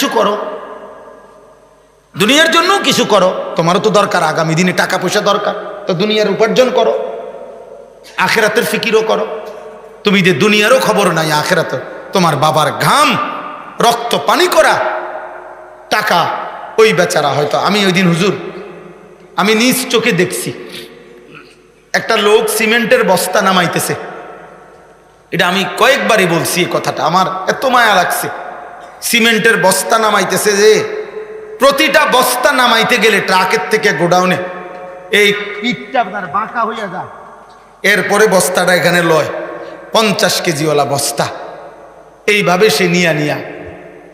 কিছু করো, দুনিয়ার জন্য কিছু করো। তোমারও তো দরকার, আগামী দিনে টাকা পয়সা দরকার, তো দুনিয়ার উপার্জন করো, আখেরাতের ফিকিরও করো। তুমি যে দুনিয়ারও খবর নাই, আখেরাতে তোমার বাবার ঘাম রক্ত পানি করা টাকা ওই বেচারা হয়তো। আমি ওই দিন হুজুর, আমি নিজ চোখে দেখছি একটা লোক সিমেন্টের বস্তা নামাইতেছে। এটা আমি কয়েকবারই বলছি এই কথাটা, আমার এত মায়া লাগছে। সিমেন্টের বস্তা নামাইতেছে, যে প্রতিটা বস্তা নামাইতে গেলে ট্রাকের থেকে গোডাউনে এই পিঠটা আপনার বাঁকা হইয়া যায়, এরপরে বস্তাটা এখানে লয় 50 কেজিওয়ালা বস্তা। এইভাবে সে নিয়া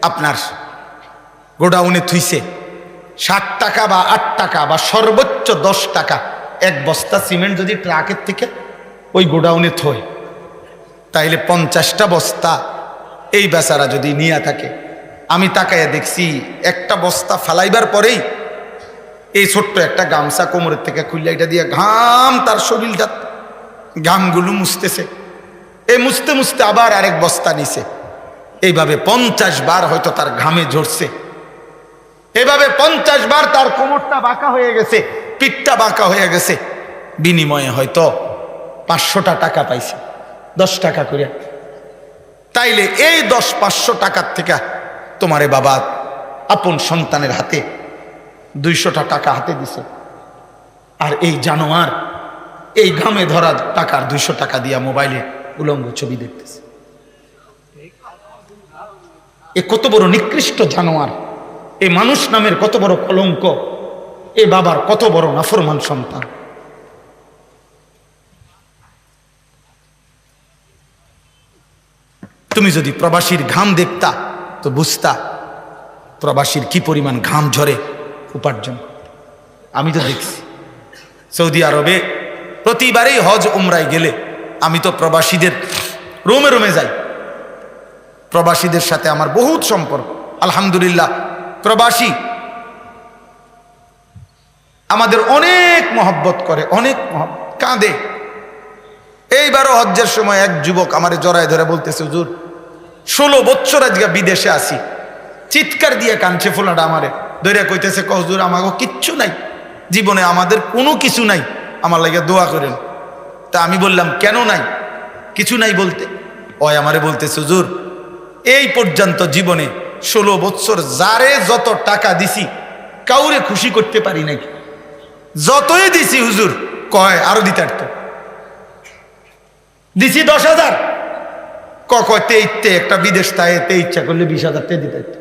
আপনার গোডাউনে থুইছে। 60 টাকা বা 8 টাকা বা সর্বোচ্চ 10 টাকা এক বস্তা সিমেন্ট যদি ট্রাকের থেকে ওই গোডাউনে থয়, তাইলে 50টা বস্তা এই বেচারা যদি নিয়ে থাকে। আমি তাকাইয়া দেখছি একটা বস্তা ফালাইবার পরেই এই ছোট্ট একটা গামছা কোমরের থেকে খুললে এটা দিয়ে ঘাম, তার শরীরটা ঘামগুলো মুছতেছে। এই মুছতে মুছতে আবার আরেক বস্তা নিছে। এইভাবে 50 বার হয়তো তার ঘামে ঝরছে। এভাবে 50 বার তার কোমরটা বাঁকা হয়ে গেছে, পিঠটা বাঁকা হয়ে গেছে। বিনিময়ে হয়তো 500টা টাকা পাইছে, 10 টাকা করে। তাইলে এই 10-500 টাকার থেকে তোমারে বাবা আপন সন্তানের হাতে 200টা টাকা হাতে দিছে। আর এই জানোয়ার এই ঘামে ধরা টাকার 200 টাকা দিয়া মোবাইলে উলঙ্গ ছবি দেখতেছে। এ কত বড় নিকৃষ্ট জানোয়ার, এ মানুষ নামের কত বড় কলঙ্ক, এ বাবার কত বড় নাফরমান সন্তান। তুমি যদি প্রবাসীর ঘাম দেখতা তো বুঝতা প্রবাসীর কি পরিমাণ ঘাম ঝরে উপার্জন। আমি তো দেখছি সৌদি আরবে প্রতিবারেই হজ উমরায় গেলে আমি তো প্রবাসীদের রোমে রোমে যাই। প্রবাসীদের সাথে আমার বহুত সম্পর্ক, আলহামদুলিল্লাহ। প্রবাসী আমাদের অনেক মহব্বত করে, অনেক কাঁদে। এইবারও হজ্জের সময় এক যুবক আমার জড়ায় ধরে বলতেছে, হুজুর 16 বছর আজকে বিদেশে আসি। চিৎকার দিয়ে কাঁদছে ফোলাটা আমারে ধরে, কইতেছে হুজুর আমাকে কিচ্ছু নাই জীবনে, আমাদের কোনো কিছু নাই, আমার লাগে দোয়া করেন। তা আমি বললাম কেন নাই? কিছু নাই বলতে ওই আমারে বলতেছে, হুজুর এই পর্যন্ত জীবনে 16 বছর যারে যত টাকা দিছি কাউরে খুশি করতে পারি নাই। যতই দিছি হুজুর কয় আরো দিতে পারত। দিছি 10,000, কয় তেইতে একটা বিদেশ তাই ইচ্ছা করলে 20,000 দিতে পারত।